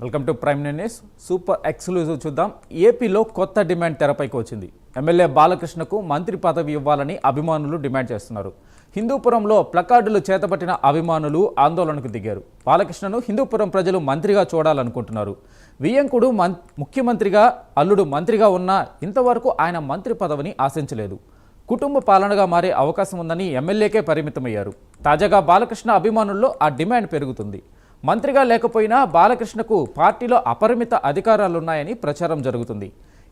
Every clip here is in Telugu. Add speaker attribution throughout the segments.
Speaker 1: Welcome to prime news. Super exclusive చూద్దాం. ఏపీలో కొత్త డిమాండ్ తెరపైకి వచ్చింది. ఎమ్మెల్యే బాలకృష్ణకు మంత్రి పదవి ఇవ్వాలని అభిమానులు డిమాండ్ చేస్తున్నారు. హిందూపురంలో ప్లకార్డులు చేతపట్టిన అభిమానులు ఆందోళనకు దిగారు. బాలకృష్ణను హిందూపురం ప్రజలు మంత్రిగా చూడాలనుకుంటున్నారు. వియ్యంకుడు ముఖ్యమంత్రిగా, అల్లుడు మంత్రిగా ఉన్నా ఇంతవరకు ఆయన మంత్రి పదవిని ఆశించలేదు. కుటుంబ పాలనగా మారే అవకాశం ఉందని ఎమ్మెల్యేకే పరిమితమయ్యారు. తాజాగా బాలకృష్ణ అభిమానుల్లో ఆ డిమాండ్ పెరుగుతుంది. మంత్రిగా లేకపోయినా బాలకృష్ణకు పార్టీలో అపరిమిత అధికారాలున్నాయని ప్రచారం జరుగుతుంది.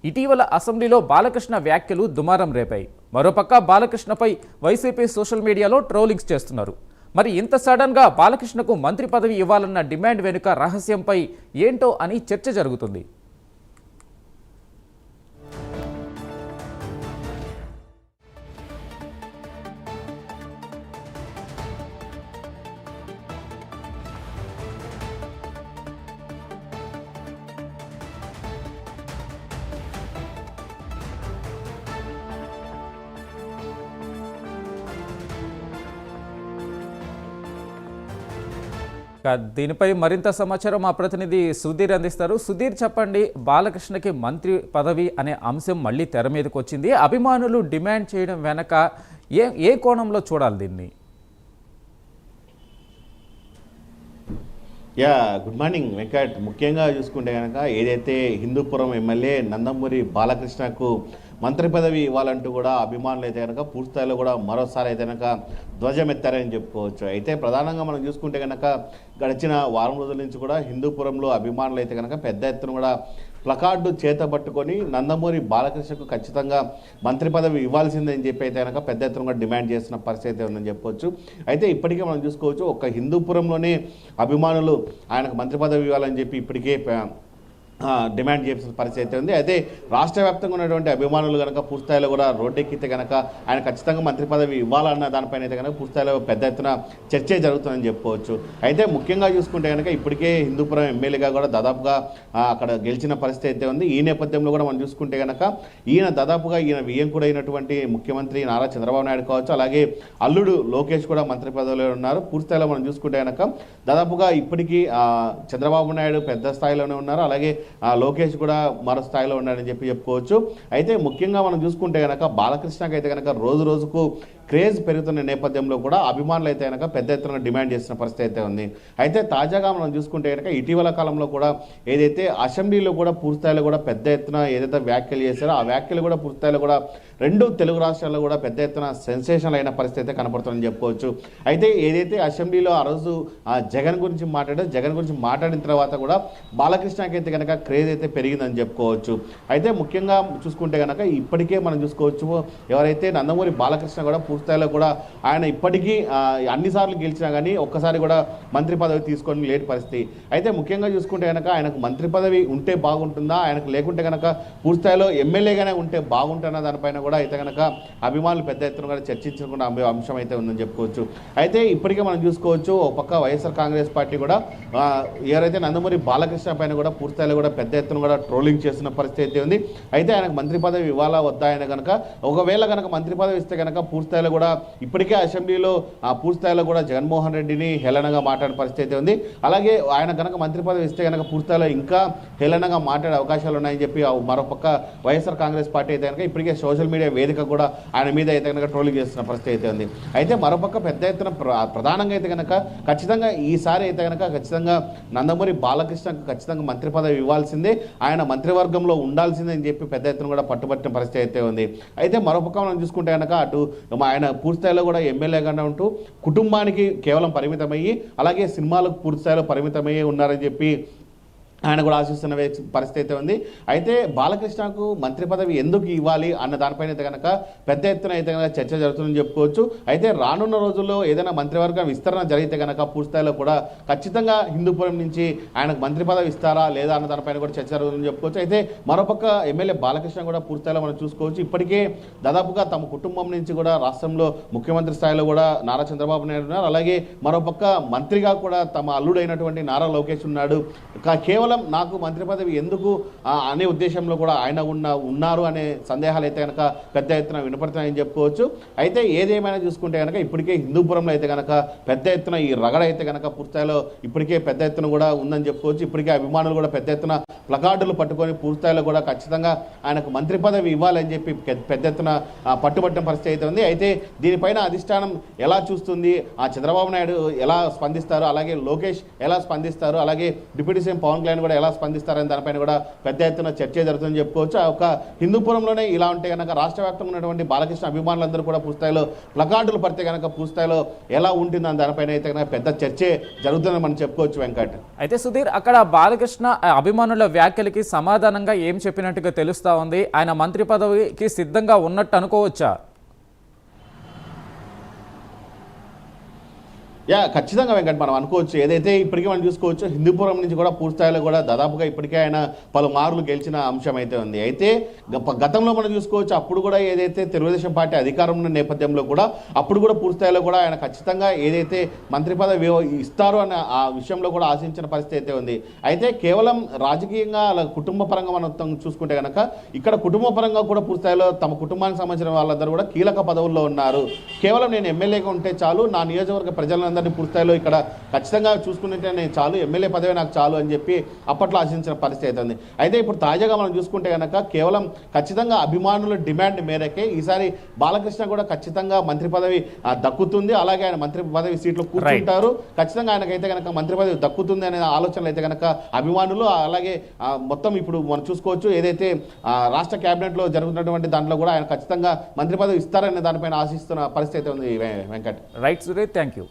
Speaker 1: ఇటీవల అసెంబ్లీలో బాలకృష్ణ వ్యాఖ్యలు దుమారం రేపాయి. మరోపక్క బాలకృష్ణపై వైసీపీ సోషల్ మీడియాలో ట్రోలింగ్స్ చేస్తున్నారు. మరి ఇంత సడన్గా బాలకృష్ణకు మంత్రి పదవి ఇవ్వాలన్న డిమాండ్ వెనుక రహస్యంపై ఏంటో అని చర్చ జరుగుతుంది. దీనిపై మరింత సమాచారం మా ప్రతినిధి సుధీర్ అందిస్తారు. సుధీర్, చెప్పండి, బాలకృష్ణకి మంత్రి పదవి అనే అంశం మళ్ళీ తెర మీదకి వచ్చింది. అభిమానులు డిమాండ్ చేయడం వెనక ఏ కోణంలో చూడాలి దీన్ని?
Speaker 2: Good morning Venkat. ముఖ్యంగా చూసుకుంటే కనుక ఏదైతే హిందూపురం ఎమ్మెల్యే నందమూరి బాలకృష్ణకు మంత్రి పదవి ఇవ్వాలంటూ కూడా అభిమానులు అయితే కనుక పూర్తిస్థాయిలో కూడా మరోసారి అయితే కనుక ధ్వజమెత్తారని చెప్పుకోవచ్చు. అయితే ప్రధానంగా మనం చూసుకుంటే కనుక గడిచిన వారం రోజుల నుంచి కూడా హిందూపురంలో అభిమానులు అయితే కనుక పెద్ద ఎత్తున కూడా ప్లకార్డు చేతబట్టుకొని నందమూరి బాలకృష్ణకు ఖచ్చితంగా మంత్రి పదవి ఇవ్వాల్సిందని చెప్పి అయితే కనుక పెద్ద ఎత్తున కూడా డిమాండ్ చేస్తున్న పరిస్థితి ఉందని చెప్పవచ్చు. అయితే ఇప్పటికే మనం చూసుకోవచ్చు, ఒక్క హిందూపురంలోనే అభిమానులు ఆయనకు మంత్రి పదవి ఇవ్వాలని చెప్పి ఇప్పటికే డిమాండ్ చేసిన పరిస్థితి ఉంది. అయితే రాష్ట్ర వ్యాప్తంగా ఉన్నటువంటి అభిమానులు కనుక పూర్తిస్థాయిలో కూడా రోడ్డెక్కితే కనుక ఆయన ఖచ్చితంగా మంత్రి పదవి ఇవ్వాలన్న దానిపైన అయితే కనుక పూర్తిస్థాయిలో పెద్ద ఎత్తున చర్చే జరుగుతుందని చెప్పుకోవచ్చు. అయితే ముఖ్యంగా చూసుకుంటే కనుక ఇప్పటికే హిందూపురం ఎమ్మెల్యేగా కూడా దాదాపుగా అక్కడ గెలిచిన పరిస్థితి అయితే ఉంది. ఈ నేపథ్యంలో కూడా మనం చూసుకుంటే కనుక ఈయన వియ్యంకుడు అయినటువంటి ముఖ్యమంత్రి నారా చంద్రబాబు నాయుడు కావచ్చు, అలాగే అల్లుడు లోకేష్ కూడా మంత్రి పదవిలో ఉన్నారు. పూర్తిస్థాయిలో మనం చూసుకుంటే కనుక దాదాపుగా ఇప్పటికీ చంద్రబాబు నాయుడు పెద్ద స్థాయిలోనే ఉన్నారు, అలాగే లోకేష్ కూడా మరో స్థాయిలో ఉన్నాడని చెప్పుకోవచ్చు. అయితే ముఖ్యంగా మనం చూసుకుంటే కనుక బాలకృష్ణకి అయితే కనుక రోజు రోజుకు క్రేజ్ పెరుగుతున్న నేపథ్యంలో కూడా అభిమానులు అయితే కనుక పెద్ద ఎత్తున డిమాండ్ చేసిన పరిస్థితి అయితే ఉంది. అయితే తాజాగా మనం చూసుకుంటే కనుక ఇటీవల కాలంలో కూడా ఏదైతే అసెంబ్లీలో కూడా పూర్తిస్థాయిలో కూడా పెద్ద ఎత్తున ఏదైతే వ్యాఖ్యలు చేశారో ఆ వ్యాఖ్యలు కూడా పూర్తిస్థాయిలో కూడా రెండు తెలుగు రాష్ట్రాల్లో కూడా పెద్ద ఎత్తున సెన్సేషన్ అయిన పరిస్థితి అయితే కనపడుతుందని చెప్పుకోవచ్చు. అయితే ఏదైతే అసెంబ్లీలో ఆ రోజు జగన్ గురించి మాట్లాడిన తర్వాత కూడా బాలకృష్ణకి అయితే కనుక క్రేజ్ అయితే పెరిగిందని చెప్పుకోవచ్చు. అయితే ముఖ్యంగా చూసుకుంటే కనుక ఇప్పటికే మనం చూసుకోవచ్చు, ఎవరైతే నందమూరి బాలకృష్ణ కూడా పూర్తిస్థాయిలో కూడా ఆయన ఇప్పటికీ అన్నిసార్లు గెలిచినా కానీ ఒక్కసారి కూడా మంత్రి పదవి తీసుకొని లేని పరిస్థితి. అయితే ముఖ్యంగా చూసుకుంటే కనుక ఆయనకు మంత్రి పదవి ఉంటే బాగుంటుందా, ఆయనకు లేకుంటే కనుక పూర్తిస్థాయిలో ఎమ్మెల్యేగానే ఉంటే బాగుంటుందా దానిపైన కూడా అయితే కనుక అభిమానులు పెద్ద ఎత్తున కూడా చర్చించుకున్న అంశం అయితే ఉందని చెప్పుకోవచ్చు. అయితే ఇప్పటికే మనం చూసుకోవచ్చు, ఒక పక్క వైఎస్ఆర్ కాంగ్రెస్ పార్టీ కూడా ఎవరైతే నందమూరి బాలకృష్ణ పైన కూడా పూర్తిస్థాయిలో కూడా పెద్ద ఎత్తున కూడా ట్రోలింగ్ చేస్తున్న పరిస్థితి అయితే ఉంది. అయితే ఆయనకు మంత్రి పదవి ఇవ్వాలా వద్దా ఆయన కనుక ఒకవేళ కనుక మంత్రి పదవి ఇస్తే కనుక పూర్తిస్థాయిలో కూడా ఇప్పటికే అసెంబ్లీలో పూర్తిస్థాయిలో కూడా జగన్మోహన్ రెడ్డిని హేళనగా మాట్లాడిన పరిస్థితి అయితే ఉంది. అలాగే ఆయన కనుక మంత్రి పదవి ఇస్తే కనుక పూర్తిస్థాయిలో ఇంకా హేళనగా మాట్లాడే అవకాశాలు ఉన్నాయని చెప్పి మరోపక్క వైఎస్ఆర్ కాంగ్రెస్ పార్టీ అయితే కనుక ఇప్పటికే సోషల్ మీడియా వేదిక కూడా ఆయన మీద అయితే కనుక ట్రోలింగ్ చేస్తున్న పరిస్థితి అయితే ఉంది. అయితే మరోపక్క పెద్ద ఎత్తున ప్రధానంగా అయితే కనుక ఖచ్చితంగా ఈసారి అయితే కనుక ఖచ్చితంగా నందమూరి బాలకృష్ణకు ఖచ్చితంగా మంత్రి పదవి ఇవ్వాల్సిందే, ఆయన మంత్రివర్గంలో ఉండాల్సిందే అని చెప్పి పెద్ద ఎత్తున కూడా పట్టుబట్టిన పరిస్థితి అయితే ఉంది. అయితే మరోపక్క మనం చూసుకుంటే కనుక అటు ఆయన పూర్తిస్థాయిలో కూడా ఎమ్మెల్యేగానే ఉంటూ కుటుంబానికి కేవలం పరిమితమయ్యి అలాగే సినిమాలకు పూర్తిస్థాయిలో పరిమితమయ్యి ఉన్నారని చెప్పి ఆయన కూడా ఆశిస్తున్న పరిస్థితి అయితే ఉంది. అయితే బాలకృష్ణకు మంత్రి పదవి ఎందుకు ఇవ్వాలి అన్న దానిపైన అయితే కనుక పెద్ద ఎత్తున అయితే కనుక చర్చ జరుగుతుందని చెప్పుకోవచ్చు. అయితే రానున్న రోజుల్లో ఏదైనా మంత్రివర్గ విస్తరణ జరిగితే కనుక పూర్తిస్థాయిలో కూడా ఖచ్చితంగా హిందూపురం నుంచి ఆయనకు మంత్రి పదవి ఇస్తారా లేదా అన్న దానిపైన కూడా చర్చ జరుగుతుందని చెప్పుకోవచ్చు. అయితే మరోపక్క ఎమ్మెల్యే బాలకృష్ణ కూడా పూర్తిస్థాయిలో మనం చూసుకోవచ్చు, ఇప్పటికే దాదాపుగా తమ కుటుంబం నుంచి కూడా రాష్ట్రంలో ముఖ్యమంత్రి స్థాయిలో కూడా నారా చంద్రబాబు నాయుడు ఉన్నారు, అలాగే మరోపక్క మంత్రిగా కూడా తమ అల్లుడైనటువంటి నారా లోకేష్ ఉన్నాడు. కేవలం కేవలం నాకు మంత్రి పదవి ఎందుకు అనే ఉద్దేశంలో కూడా ఆయన ఉన్నారు అనే సందేహాలు అయితే కనుక పెద్ద ఎత్తున వినపడుతున్నాయని చెప్పుకోవచ్చు. అయితే ఏదేమైనా చూసుకుంటే కనుక ఇప్పటికే హిందూపురంలో అయితే కనుక పెద్ద ఎత్తున ఈ రగడ అయితే కనుక పూర్తిస్థాయిలో ఇప్పటికే పెద్ద ఎత్తున కూడా ఉందని చెప్పుకోవచ్చు. ఇప్పటికే అభిమానులు కూడా పెద్ద ఎత్తున ప్లకార్డులు పట్టుకొని పూర్తిస్థాయిలో కూడా ఖచ్చితంగా ఆయనకు మంత్రి పదవి ఇవ్వాలని చెప్పి పెద్ద ఎత్తున పట్టుబట్టిన పరిస్థితి అయితే ఉంది. అయితే దీనిపైన అధిష్టానం ఎలా చూస్తుంది, చంద్రబాబు నాయుడు ఎలా స్పందిస్తారు, అలాగే లోకేష్ ఎలా స్పందిస్తారు, అలాగే డిప్యూటీ సీఎం పవన్ కళ్యాణ్ కూడా ఎలా స్పందిస్తారని దానిపైన కూడా పెద్ద ఎత్తున చర్చ జరుగుతుందని చెప్పుకోవచ్చు. ఒక హిందూపురంలోనే ఇలా ఉంటే కనుక రాష్ట్ర వ్యాప్తంగా ఉన్నటువంటి బాలకృష్ణ అభిమానులందరూ కూడా పూర్తిస్థాయిలో ప్లకార్డులు పడితే కనుక పూర్తిస్థాయిలో ఎలా ఉంటుందని దానిపైన అయితే కనుక పెద్ద చర్చే జరుగుతుందని మనం చెప్పుకోవచ్చు వెంకట్.
Speaker 1: అయితే సుధీర్, అక్కడ బాలకృష్ణ అభిమానుల వ్యాఖ్యలకి సమాధానంగా ఏం చెప్పినట్టుగా తెలుస్తా ఉంది? ఆయన మంత్రి పదవికి సిద్ధంగా ఉన్నట్టు అనుకోవచ్చా?
Speaker 2: ఖచ్చితంగా వెంకట్ మనం అనుకోవచ్చు. ఏదైతే ఇప్పటికీ మనం చూసుకోవచ్చు హిందూపురం నుంచి కూడా పూర్తిస్థాయిలో కూడా దాదాపుగా ఇప్పటికే ఆయన పలుమార్లు గెలిచిన అంశం అయితే ఉంది. అయితే గతంలో మనం చూసుకోవచ్చు అప్పుడు కూడా ఏదైతే తెలుగుదేశం పార్టీ అధికారం ఉన్న నేపథ్యంలో కూడా అప్పుడు కూడా పూర్తిస్థాయిలో కూడా ఆయన ఖచ్చితంగా ఏదైతే మంత్రి పదవి ఇస్తారో అన్న ఆ విషయంలో కూడా ఆశించిన పరిస్థితి అయితే ఉంది. అయితే కేవలం రాజకీయంగా అలా కుటుంబ పరంగా మనం చూసుకుంటే కనుక ఇక్కడ కుటుంబ పరంగా కూడా పూర్తిస్థాయిలో తమ కుటుంబానికి సంబంధించిన వాళ్ళందరూ కూడా కీలక పదవుల్లో ఉన్నారు. కేవలం నేను ఎమ్మెల్యేగా ఉంటే చాలు, నా నియోజకవర్గ ప్రజలందరూ పూర్తిస్థాయిలో ఇక్కడ ఖచ్చితంగా చూసుకుంటే నేను చాలు, ఎమ్మెల్యే పదవి నాకు చాలు అని చెప్పి అప్పట్లో ఆశించిన పరిస్థితి అవుతుంది. అయితే ఇప్పుడు తాజాగా మనం చూసుకుంటే కనుక కేవలం ఖచ్చితంగా అభిమానుల డిమాండ్ మేరకే ఈసారి బాలకృష్ణ కూడా ఖచ్చితంగా మంత్రి పదవి దక్కుతుంది, అలాగే ఆయన మంత్రి పదవి సీట్లో కూర్చుంటారు, ఖచ్చితంగా ఆయనకైతే కనుక మంత్రి పదవి దక్కుతుంది అనే ఆలోచనలు అయితే కనుక అభిమానులు అలాగే మొత్తం ఇప్పుడు మనం చూసుకోవచ్చు ఏదైతే రాష్ట్ర క్యాబినెట్లో జరుగుతున్నటువంటి దాంట్లో కూడా ఆయన ఖచ్చితంగా మంత్రి పదవి ఇస్తారనే దానిపైన ఆశిస్తున్న పరిస్థితి ఉంది Venkat.
Speaker 1: Right Suresh, thank you.